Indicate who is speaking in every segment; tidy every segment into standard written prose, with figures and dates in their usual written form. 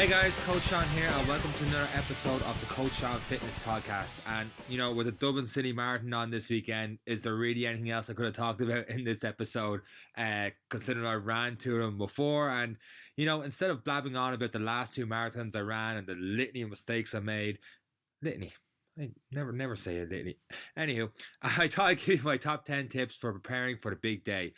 Speaker 1: Hey guys, Coach Seán here, and welcome to another episode of the Coach Seán Fitness Podcast. And with the Dublin City Marathon on this weekend, is there really anything else I could have talked about in this episode? Considering I ran two of them before, and instead of blabbing on about the last two marathons I ran and the litany of mistakes I made, I never say a litany. Anywho, I thought I'd give you my top 10 tips for preparing for the big day.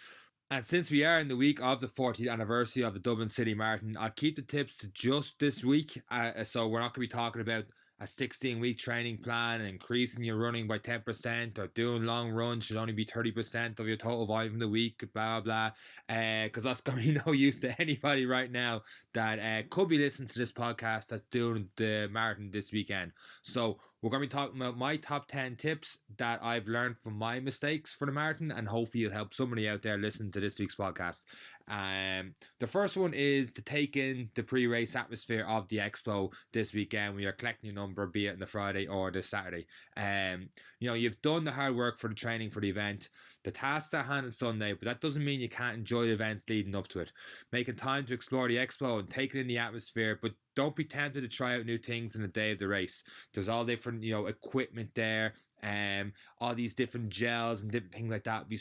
Speaker 1: And since we are in the week of the 40th anniversary of the Dublin City Marathon, I'll keep the tips to just this week. So we're not going to be talking about a 16-week training plan and increasing your running by 10% or doing long runs should only be 30% of your total volume in the week, blah, blah, because that's going to be no use to anybody right now that could be listening to this podcast that's doing the marathon this weekend. So we're going to be talking about my top 10 tips that I've learned from my mistakes for the marathon, and hopefully it'll help somebody out there listening to this week's podcast. The first one is to take in the pre-race atmosphere of the expo this weekend when you're collecting your number, be it on the Friday or the Saturday. You've done the hard work for the training for the event. The tasks are hand on Sunday, but that doesn't mean you can't enjoy the events leading up to it. Making time to explore the expo and taking in the atmosphere, but don't be tempted to try out new things in the day of the race. There's all different, equipment there, all these different gels and different things like that be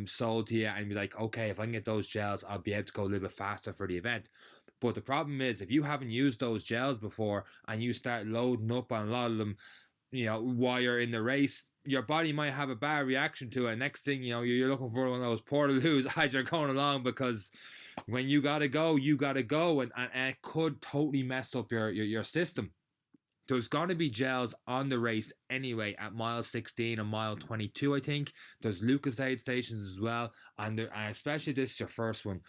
Speaker 1: sold to you, and be like, okay, if I can get those gels, I'll be able to go a little bit faster for the event. But the problem is, if you haven't used those gels before and you start loading up on a lot of them, while you're in the race, your body might have a bad reaction to it. Next thing you're looking for one of those portaloos as you're going along, because when you gotta go, and it could totally mess up your system. There's going to be gels on the race anyway at mile 16 and mile 22, I think. There's Lucasade stations as well, and especially this is your first one.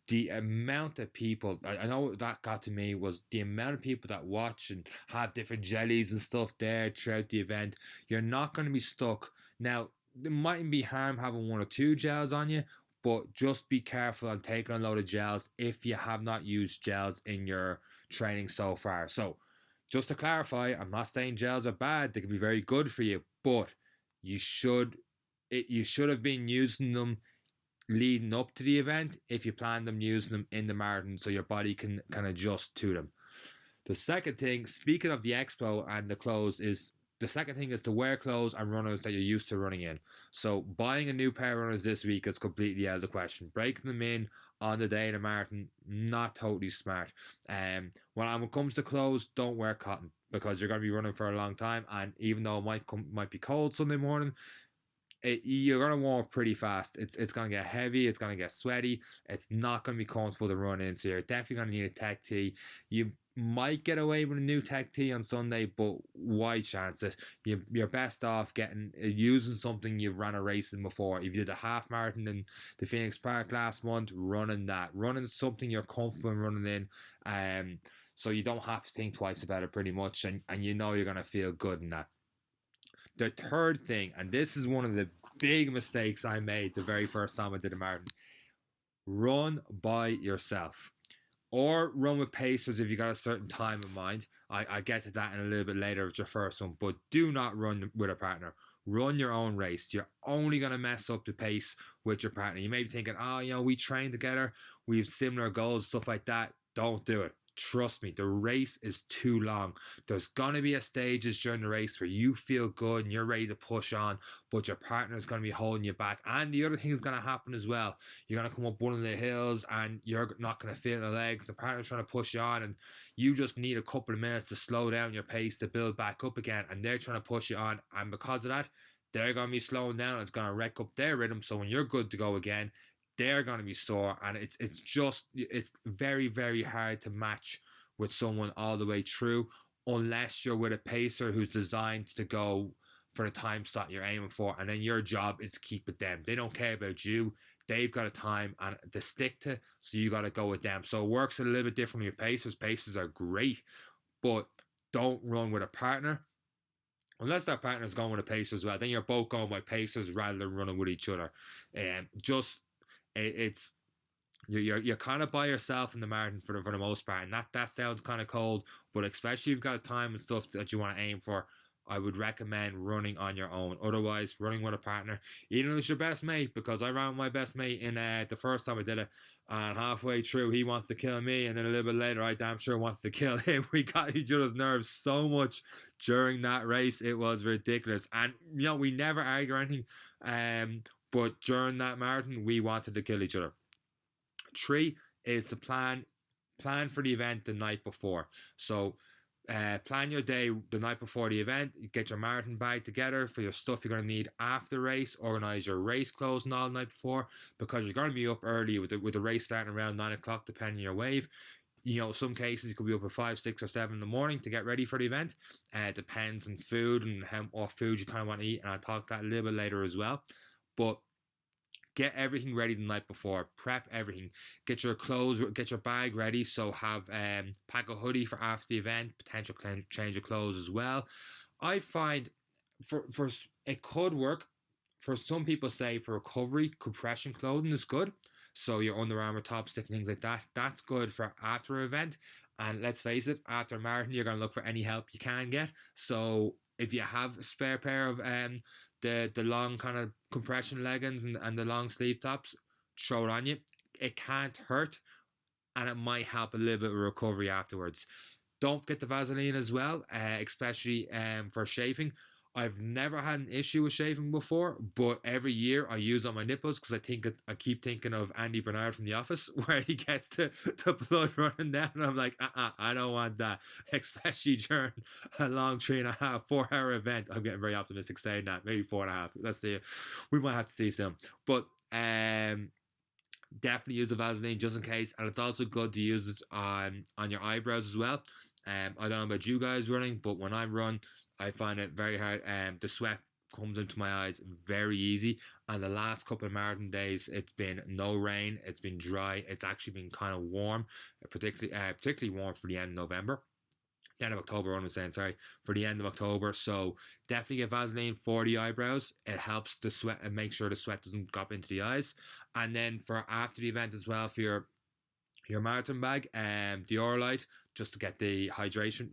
Speaker 1: The amount of people, I know that got to me, was the amount of people that watch and have different jellies and stuff there throughout the event. You're not going to be stuck. Now, it mightn't be harm having one or two gels on you, but just be careful on taking a load of gels if you have not used gels in your training so far. So, just to clarify, I'm not saying gels are bad. They can be very good for you, but you should have been using them leading up to the event if you plan them using them in the marathon, so your body can adjust to them. The second thing, speaking of the expo and the clothes, is to wear clothes and runners that you're used to running in. So buying a new pair of runners this week is completely out of the question. Breaking them in on the day of the marathon, not totally smart. When it comes to clothes, don't wear cotton, because you're going to be running for a long time, and even though it might be cold Sunday morning, you're going to warm up pretty fast. It's going to get heavy. It's going to get sweaty. It's not going to be comfortable to run in. So you're definitely going to need a tech tee. You might get away with a new tech tee on Sunday, but why chance it? You're best off using something you've ran a race in before. If you did a half marathon in the Phoenix Park last month, running something you're comfortable in running in, so you don't have to think twice about it pretty much, and you're going to feel good in that. The third thing, and this is one of the big mistakes I made the very first time I did a marathon: run by yourself, or run with pacers if you got a certain time in mind. I get to that in a little bit later with your first one, but do not run with a partner. Run your own race. You're only going to mess up the pace with your partner. You may be thinking, we train together, we have similar goals, stuff like that. Don't do it. Trust me, the race is too long. There's going to be stages during the race where you feel good and you're ready to push on, but your partner is going to be holding you back. And the other thing is going to happen as well. You're going to come up one of the hills and you're not going to feel the legs. The partner's trying to push you on, and you just need a couple of minutes to slow down your pace to build back up again. And they're trying to push you on. And because of that, they're going to be slowing down. It's going to wreck up their rhythm. So when you're good to go again, they're going to be sore, and it's very, very hard to match with someone all the way through, unless you're with a pacer who's designed to go for the time slot you're aiming for, and then your job is to keep with them. They don't care about you. They've got a time and to stick to, so you got to go with them. So it works a little bit different with your pacers. Pacers are great, but don't run with a partner. Unless that partner's going with a pacer as well, then you're both going by pacers rather than running with each other. You're kind of by yourself in the marathon for the most part, and that sounds kind of cold, but especially if you've got a time and stuff that you want to aim for, I would recommend running on your own. Otherwise, running with a partner, even if it's your best mate, because I ran with my best mate in the first time I did it, and halfway through he wanted to kill me, and then a little bit later I damn sure wanted to kill him. We got each other's nerves so much during that race, it was ridiculous. And we never argue or anything, but during that marathon we wanted to kill each other. 3 is to plan for the event the night before. So plan your day the night before the event. You get your marathon bag together for your stuff you're going to need after the race. Organize your race clothes and all the night before, because you're going to be up early with the race starting around 9 o'clock depending on your wave. Some cases you could be up at 5, 6 or 7 in the morning to get ready for the event. Depends on food and what food you kind of want to eat, and I'll talk that a little bit later as well. But get everything ready the night before. Prep everything. Get your clothes, get your bag ready. So have pack a hoodie for after the event. Potential change of clothes as well. I find for it could work. For some people say for recovery, compression clothing is good. So your Under Armour top stick and things like that. That's good for after an event. And let's face it, after a marathon, you're going to look for any help you can get. So if you have a spare pair of the long kind of compression leggings and the long sleeve tops, throw it on you. It can't hurt, and it might help a little bit of recovery afterwards. Don't forget the Vaseline as well, especially for chafing. I've never had an issue with shaving before, but every year I use on my nipples because I keep thinking of Andy Bernard from The Office, where he gets the blood running down, and I'm like, I don't want that, especially during a long 3.5, 4 hour event. I'm getting very optimistic saying that, maybe 4.5. Let's see. We might have to see some, but definitely use a Vaseline just in case, and it's also good to use it on your eyebrows as well. I don't know about you guys running, but when I run, I find it very hard. The sweat comes into my eyes very easy. And the last couple of marathon days, it's been no rain. It's been dry. It's actually been kind of warm, particularly warm for the end of November. The end of October, I'm saying, sorry, for the end of October. So definitely get Vaseline for the eyebrows. It helps the sweat and make sure the sweat doesn't drop into the eyes. And then for after the event as well, for your marathon bag, the Oralite, just to get the hydration,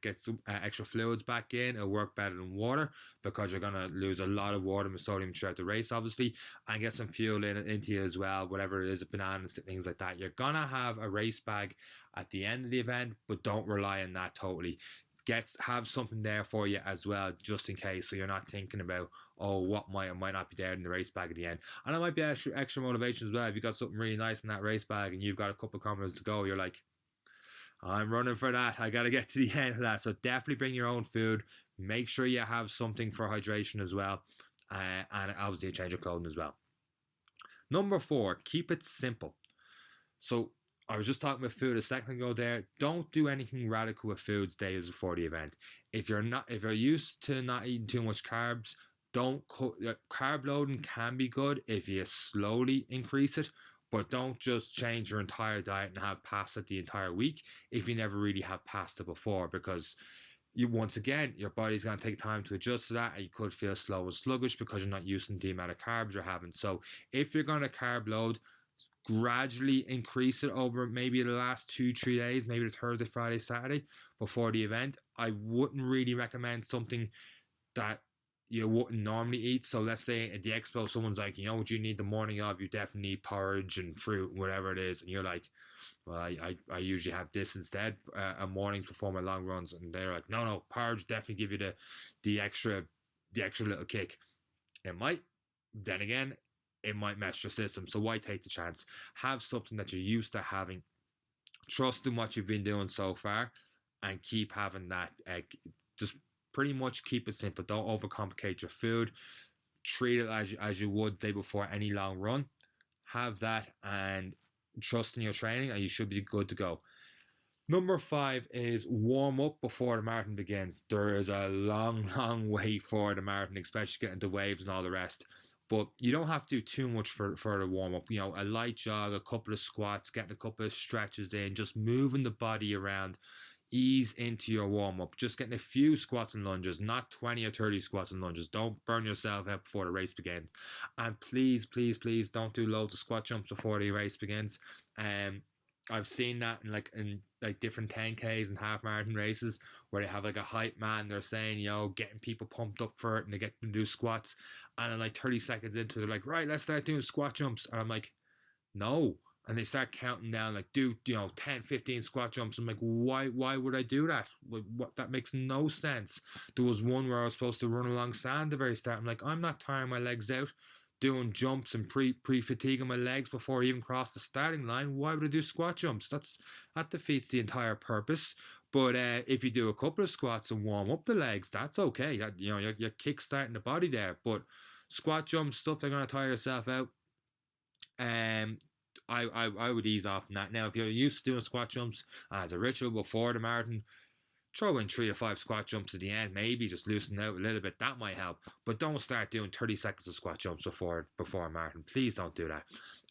Speaker 1: get some extra fluids back in. It'll work better than water, because you're going to lose a lot of water and sodium throughout the race, obviously, and get some fuel into you as well, whatever it is, bananas, things like that. You're going to have a race bag at the end of the event, but don't rely on that totally. Have something there for you as well, just in case, so you're not thinking about, what might or might not be there in the race bag at the end. And it might be extra motivation as well. If you got something really nice in that race bag and you've got a couple of kilometers to go, you're like, I'm running for that. I got to get to the end of that. So definitely bring your own food. Make sure you have something for hydration as well. And obviously a change of clothing as well. Number 4, keep it simple. So I was just talking about food a second ago there. Don't do anything radical with foods days before the event. If you're used to not eating too much carbs, carb loading can be good if you slowly increase it, but don't just change your entire diet and have pasta the entire week if you never really have pasta before, because once again, your body's going to take time to adjust to that, and you could feel slow and sluggish because you're not used to the amount of carbs you're having. So if you're going to carb load, gradually increase it over maybe the last 2-3 days, maybe the Thursday, Friday, Saturday before the event. I wouldn't really recommend something that you wouldn't normally eat. So let's say at the expo, someone's like, what you need the morning of, you definitely need porridge and fruit, whatever it is. And you're like, well, I usually have this instead on mornings before my long runs. And they're like, no, porridge definitely give you the extra little kick. It might. Then again, it might mess your system. So why take the chance? Have something that you're used to having. Trust in what you've been doing so far, and keep having that. Just pretty much keep it simple. Don't overcomplicate your food. Treat it as you would the day before any long run. Have that and trust in your training, and you should be good to go. Number 5 is warm up before the marathon begins. There is a long wait for the marathon, especially getting the waves and all the rest. But you don't have to do too much for the warm-up. A light jog, a couple of squats, getting a couple of stretches in, just moving the body around, ease into your warm-up. Just getting a few squats and lunges, not 20 or 30 squats and lunges. Don't burn yourself out before the race begins. And please don't do loads of squat jumps before the race begins. I've seen that in different 10Ks and half marathon races where they have like a hype man. They're saying, getting people pumped up for it, and they get them to do squats. And then like 30 seconds into it, they're like, right, let's start doing squat jumps. And I'm like, no. And they start counting down, like, do 10, 15 squat jumps. I'm like, why would I do that? What that makes no sense. There was one where I was supposed to run along sand at the very start. I'm like, I'm not tiring my legs out doing jumps and pre-fatiguing my legs before I even cross the starting line. Why would I do squat jumps? That defeats the entire purpose. But if you do a couple of squats and warm up the legs, that's okay. You're kick-starting the body there. But squat jumps, stuff they're going to tire yourself out. I would ease off on that. Now, if you're used to doing squat jumps as a ritual before the marathon, throw in 3 to 5 squat jumps at the end, maybe just loosen out a little bit. That might help. But don't start doing 30 seconds of squat jumps before a marathon. Please don't do that.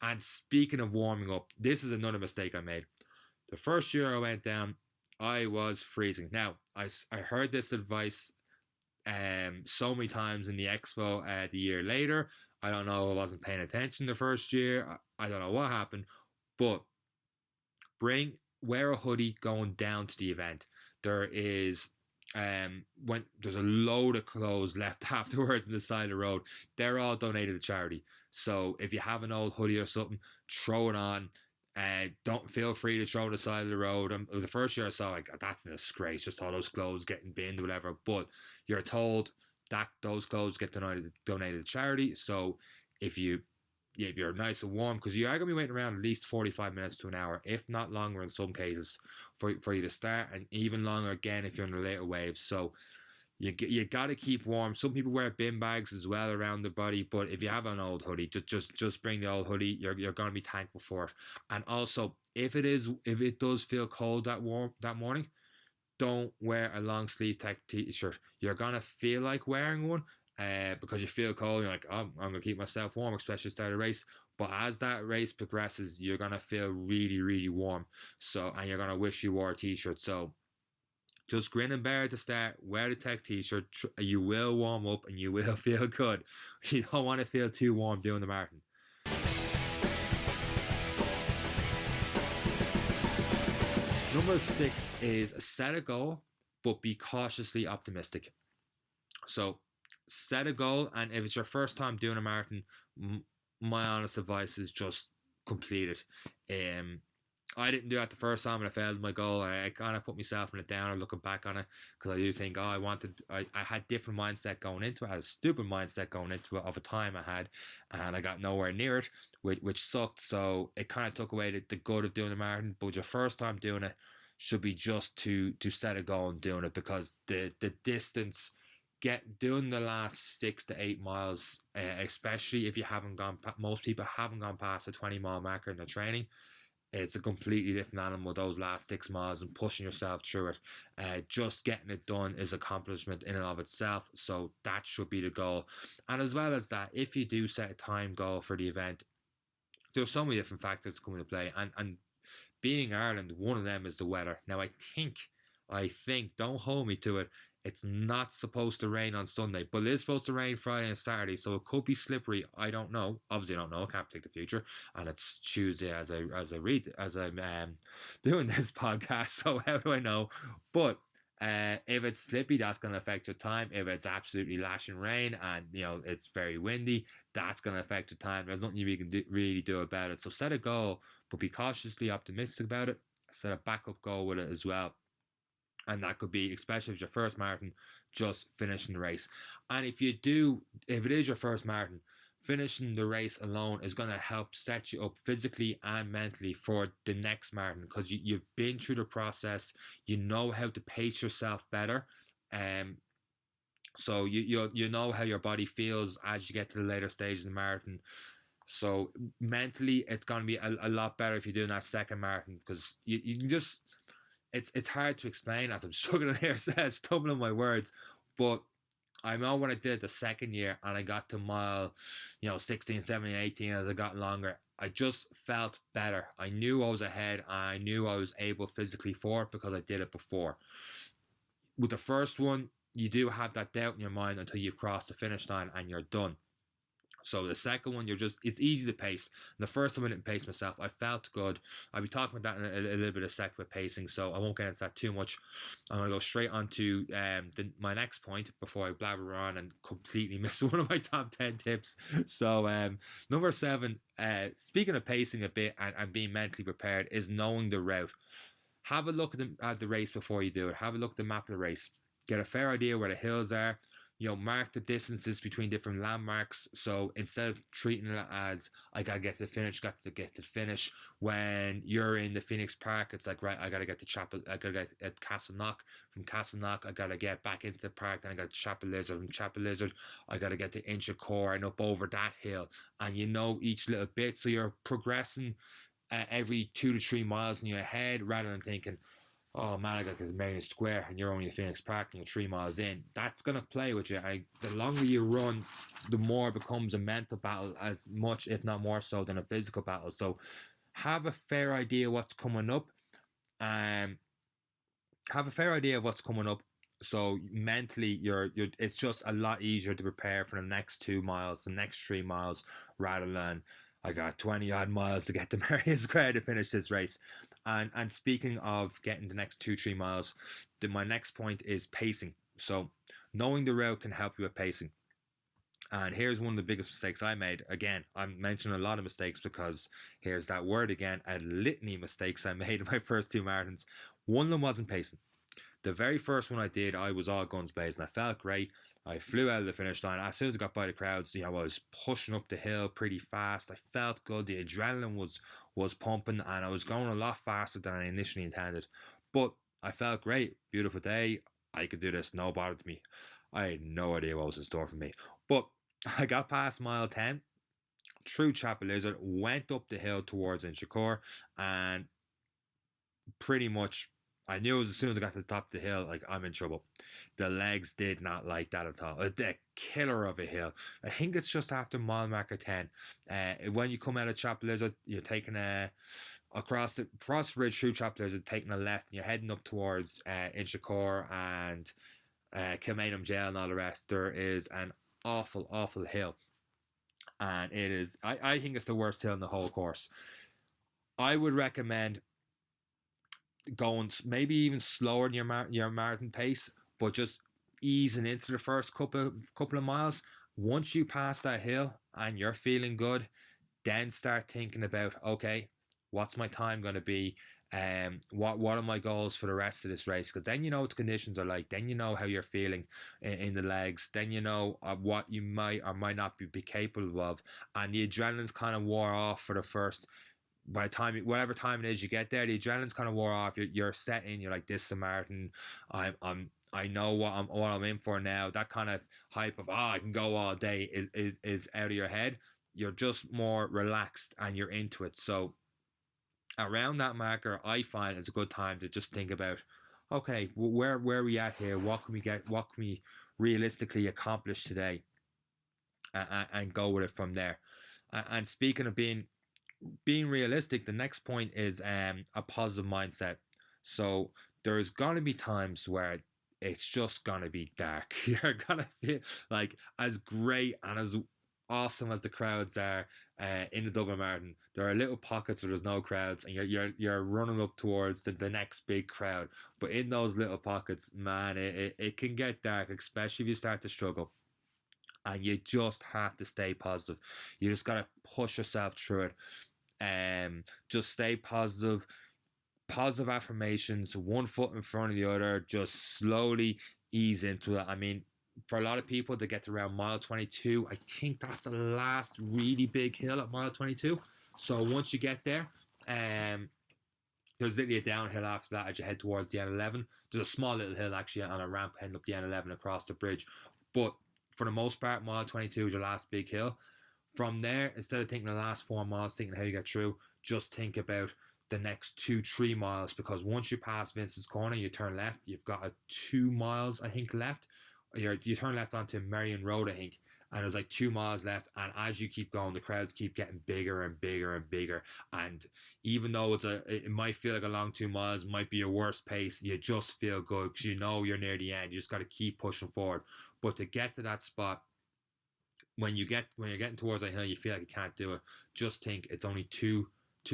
Speaker 1: And speaking of warming up, this is another mistake I made. The first year I went down, I was freezing. Now, I heard this advice so many times in the expo the year later. I don't know, I wasn't paying attention the first year. I don't know what happened. But wear a hoodie going down to the event. There is when there's a load of clothes left afterwards on the side of the road. They're all donated to charity. So if you have an old hoodie or something, throw it on. Don't feel free to throw it on the side of the road. The first year I saw, like, that's a disgrace, just all those clothes getting binned or whatever. But you're told that those clothes get donated to charity. So if you're nice and warm, because you are going to be waiting around at least 45 minutes to an hour, if not longer in some cases, for you to start, and even longer again if you're in the later waves. So you got to keep warm. Some people wear bin bags as well around their body, but if you have an old hoodie, just bring the old hoodie. You're going to be thankful for it. And also, if it does feel cold that morning, don't wear a long sleeve tech t-shirt. You're going to feel like wearing one, because you feel cold. You're like, oh, I'm going to keep myself warm, especially start a race. But as that race progresses, you're going to feel really, really warm. And you're going to wish you wore a t-shirt. So just grin and bear at the start. Wear the tech t-shirt. You will warm up and you will feel good. You don't want to feel too warm doing the marathon. Number 6 is set a goal, but be cautiously optimistic. So set a goal, and if it's your first time doing a marathon, my honest advice is just complete it. I didn't do that the first time and I failed my goal. I kind of put myself in a downer looking back on it, because I do think, I had different mindset going into it. I had a stupid mindset going into it of a time I had, and I got nowhere near it, which sucked. So it kind of took away the good of doing a marathon. But your first time doing it should be just to set a goal and doing it, because the distance, doing the last 6 to 8 miles, especially if you haven't gone, most people haven't gone past a 20-mile marker in their training. It's a completely different animal, those last 6 miles, and pushing yourself through it. Just getting it done is accomplishment in and of itself. So that should be the goal. And as well as that, if you do set a time goal for the event, there's so many different factors come into play. And being Ireland, one of them is the weather. Now, I think, don't hold me to it, it's not supposed to rain on Sunday, but it is supposed to rain Friday and Saturday, so it could be slippery. I don't know. Obviously, I don't know. I can't predict the future, and it's Tuesday as I'm doing this podcast. So how do I know? But if it's slippy, that's going to affect your time. If it's absolutely lashing rain and it's very windy, that's going to affect your time. There's nothing you can really do about it. So set a goal, but be cautiously optimistic about it. Set a backup goal with it as well. And that could be, especially if it's your first marathon, just finishing the race. And if it is your first marathon, finishing the race alone is going to help set you up physically and mentally for the next marathon, because you've been through the process. You know how to pace yourself better. So you know how your body feels as you get to the later stages of the marathon. So mentally, it's going to be a lot better if you're doing that second marathon, because you can just... It's hard to explain as I'm struggling here, stumbling my words. But I know when I did the second year and I got to mile 16, 17, 18 as I got longer, I just felt better. I knew I was ahead, and I knew I was able physically for it because I did it before. With the first one, you do have that doubt in your mind until you've crossed the finish line and you're done. So the second one, it's easy to pace. The first time I didn't pace myself, I felt good. I'll be talking about that in a little bit of sec with pacing, so I won't get into that too much. I'm going to go straight on to my next point before I blabber on and completely miss one of my top 10 tips. So number 7, speaking of pacing a bit and being mentally prepared, is knowing the route. Have a look at the race before you do it. Have a look at the map of the race. Get a fair idea where the hills are. Mark the distances between different landmarks. So instead of treating it as I gotta get to the finish, when you're in the Phoenix Park, it's like, right, I gotta get to Chapel, I gotta get at Castleknock. From Castleknock, I gotta get back into the park. Then I got to Chapel Lizard. From Chapel Lizard, I gotta get to Inchicore and up over that hill. And each little bit, so you're progressing every 2 to 3 miles in your head, rather than thinking, oh man, I got to Marion Square and you're only at Phoenix Park and you're 3 miles in. That's going to play with you. The longer you run, the more it becomes a mental battle, as much, if not more so, than a physical battle. So have a fair idea what's coming up. So mentally, it's just a lot easier to prepare for the next 2 miles, the next 3 miles, rather than I got 20 odd miles to get to Marion Square to finish this race. And speaking of getting the next 2-3 miles, my next point is pacing. So knowing the route can help you with pacing. And here's one of the biggest mistakes I made. Again, I'm mentioning a lot of mistakes because here's that word again, a litany of mistakes I made in my first 2 marathons. One of them wasn't pacing. The very first one I did, I was all guns blazing. I felt great. I flew out of the finish line. As soon as I got by the crowds, I was pushing up the hill pretty fast. I felt good. The adrenaline was pumping, and I was going a lot faster than I initially intended. But I felt great. Beautiful day. I could do this. No bother to me. I had no idea what was in store for me. But I got past mile 10, through Chapel Lizard, went up the hill towards Inchicore, and pretty much I knew as soon as I got to the top of the hill, like, I'm in trouble. The legs did not like that at all. The killer of a hill. I think it's just after mile marker 10. When you come out of Chapel Lizard, you're taking across the ridge through Chapel Lizard, taking a left, and you're heading up towards Inchicore and Kilmainham Jail and all the rest. There is an awful, awful hill. And it is, I think it's the worst hill in the whole course. I would recommend going maybe even slower than your marathon pace, but just easing into the first couple of miles. Once you pass that hill and you're feeling good, then start thinking about, okay, what's my time going to be? What are my goals for the rest of this race? Because then you know what the conditions are like. Then you know how you're feeling in the legs. Then you know what you might or might not be capable of. And the adrenaline's kind of wore off for the first. By the time, whatever time it is you get there, the adrenaline's kind of wore off. You're set in. You're like, this is a marathon. I know what I'm in for now. That kind of hype of I can go all day is out of your head. You're just more relaxed and you're into it. So around that marker, I find it's a good time to just think about, okay, where are we at here? What can we realistically accomplish today, and go with it from there. And speaking of being realistic, the next point is a positive mindset. So there's gonna be times where it's just gonna be dark. You're gonna feel like, as great and as awesome as the crowds are in the Dublin Marathon, there are little pockets where there's no crowds, and you're running up towards the next big crowd. But in those little pockets, man, it can get dark, especially if you start to struggle. And you just have to stay positive. You just gotta push yourself through it. Just stay positive. Positive affirmations, one foot in front of the other. Just slowly ease into it. I mean, for a lot of people, they get to around mile 22. I think that's the last really big hill at mile 22. So once you get there, there's literally a downhill after that as you head towards the N11. There's a small little hill actually on a ramp heading up the N11 across the bridge. But for the most part, mile 22 is your last big hill. From there, instead of thinking the last 4 miles, thinking how you get through, just think about the next 2-3 miles, because once you pass Vincent's Corner, you turn left. You've got 2 miles, I think, left. You turn left onto Marion Road, I think, and there's like 2 miles left. And as you keep going, the crowds keep getting bigger and bigger and bigger. And even though it might feel like a long 2 miles, might be your worst pace, you just feel good because you know you're near the end. You just got to keep pushing forward. But to get to that spot, when you're getting towards that hill, you feel like you can't do it. Just think it's only two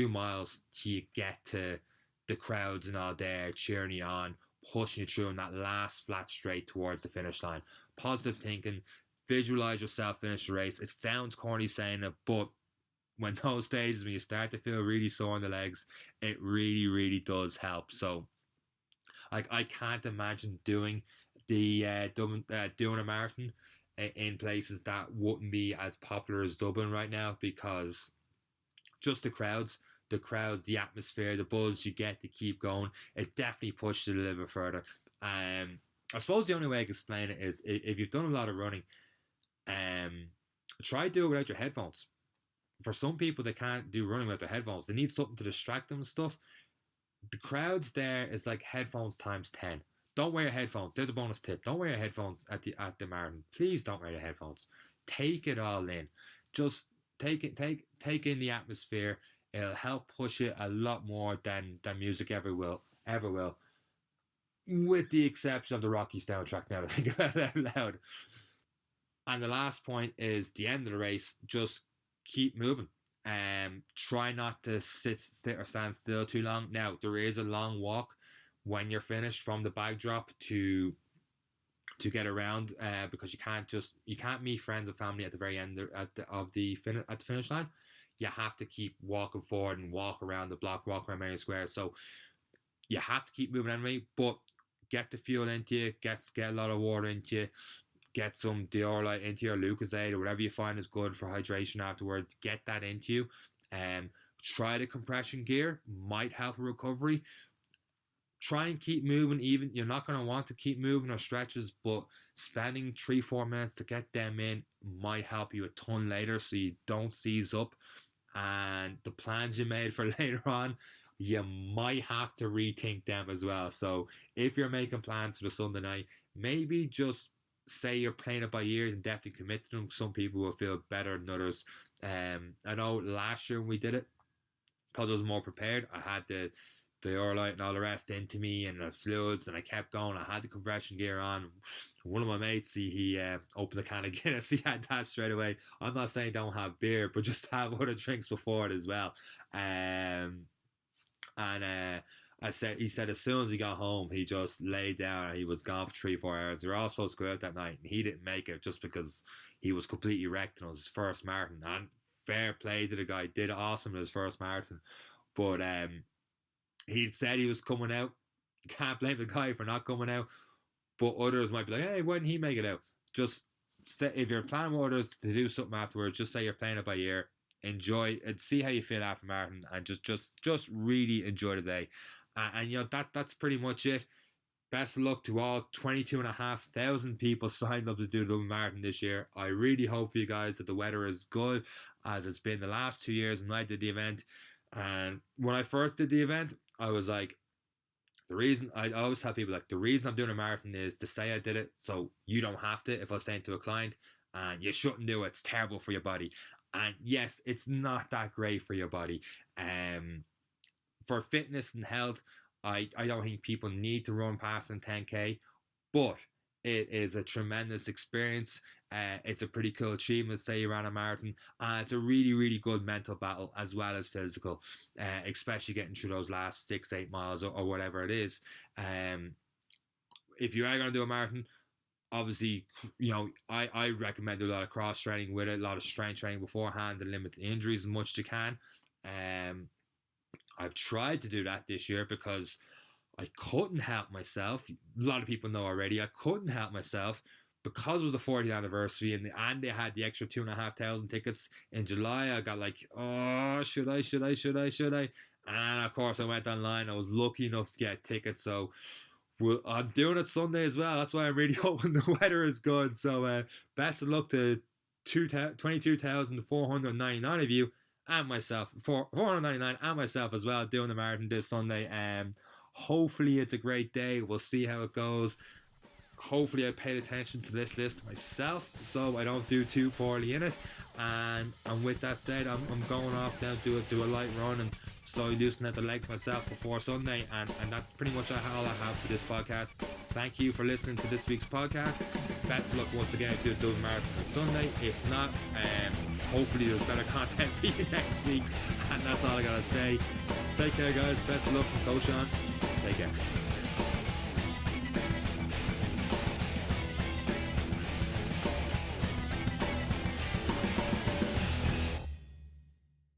Speaker 1: miles till you get to the crowds and all there cheering you on, pushing you through in that last flat straight towards the finish line. Positive thinking, visualize yourself finish the race. It sounds corny saying it, but when those stages when you start to feel really sore in the legs, it really, really does help. So I can't imagine doing doing a marathon in places that wouldn't be as popular as Dublin right now, because just the crowds, the atmosphere, the buzz you get to keep going, it definitely pushes it a little bit further. I suppose the only way I can explain it is if you've done a lot of running, try to do it without your headphones. For some people, they can't do running without their headphones. They need something to distract them and stuff. The crowds there is like headphones times 10. Don't wear your headphones. There's a bonus tip. Don't wear your headphones at the marathon. Please don't wear your headphones. Take it all in. Just take in the atmosphere. It'll help push it a lot more than music ever will. With the exception of the Rocky soundtrack, now to think about it out loud. And the last point is the end of the race. Just keep moving. Try not to sit or stand still too long. Now, there is a long walk when you're finished from the bag drop to get around, because you can't meet friends and family at the very end at the finish line. You have to keep walking forward and walk around the block, walk around Marion Square. So you have to keep moving anyway, but get the fuel into you, get a lot of water into you, get some Diorite into your Lucozade or whatever you find is good for hydration afterwards. Get that into you. Try the compression gear, might help with recovery. Try and keep moving. Even you're not going to want to keep moving or stretches, but spending 3-4 minutes to get them in might help you a ton later, so you don't seize up. And the plans you made for later on, you might have to rethink them as well. So if you're making plans for the Sunday night, maybe just say you're playing it by ear and definitely commit to them. Some people will feel better than others. I know last year when we did it, because I was more prepared, I had the Orlite and all the rest into me and the fluids, and I kept going. I had the compression gear on. One of my mates, he opened the can of Guinness. He had that straight away. I'm not saying don't have beer, but just have other drinks before it as well. He said as soon as he got home, he just laid down and he was gone for 3-4 hours. We were all supposed to go out that night, and he didn't make it just because he was completely wrecked, and it was his first marathon. And fair play to the guy, did awesome in his first marathon. But he said he was coming out. Can't blame the guy for not coming out. But others might be like, hey, why didn't he make it out? Just say, if you're planning with others to do something afterwards, just say you're playing it by ear. Enjoy and see how you feel after marathon, and just really enjoy the day. And you know that's pretty much it. Best of luck to all 22,500 people signed up to do the Dublin Marathon this year. I really hope for you guys that the weather is good, as it's been the last 2 years when I did the event. And when I first did the event, I was like, I always tell people, like, the reason I'm doing a marathon is to say I did it, so you don't have to. If I was saying to a client, and you shouldn't do it, it's terrible for your body. And yes, it's not that great for your body. For fitness and health, I don't think people need to run past in 10K, but it is a tremendous experience. It's a pretty cool achievement, say you ran a marathon. It's a really, really good mental battle as well as physical, especially getting through those last 6-8 miles or whatever it is. If you are going to do a marathon, obviously, you know, I recommend do a lot of cross training with it, a lot of strength training beforehand to limit the injuries as much as you can. I've tried to do that this year because I couldn't help myself. A lot of people know already. I couldn't help myself because it was the 40th anniversary and they had the extra 2,500 tickets in July. I got like, oh, should I? And of course, I went online. I was lucky enough to get tickets. So I'm doing it Sunday as well. That's why I'm really hoping the weather is good. So best of luck to 22,499 of you. And myself, 499, and myself as well, doing the marathon this Sunday. Hopefully it's a great day. We'll see how it goes. hopefully I paid attention to this list myself so I don't do too poorly in it. And with that said, I'm going off now, do a light run and slowly loosen out the legs myself before Sunday, and that's pretty much all I have for this podcast. Thank you for listening to this week's podcast. Best of luck once again, do the Dublin Marathon on Sunday. If not, hopefully there's better content for you next week, and that's all I gotta say. Take care, guys. Best of luck from Coach Seán. Take care.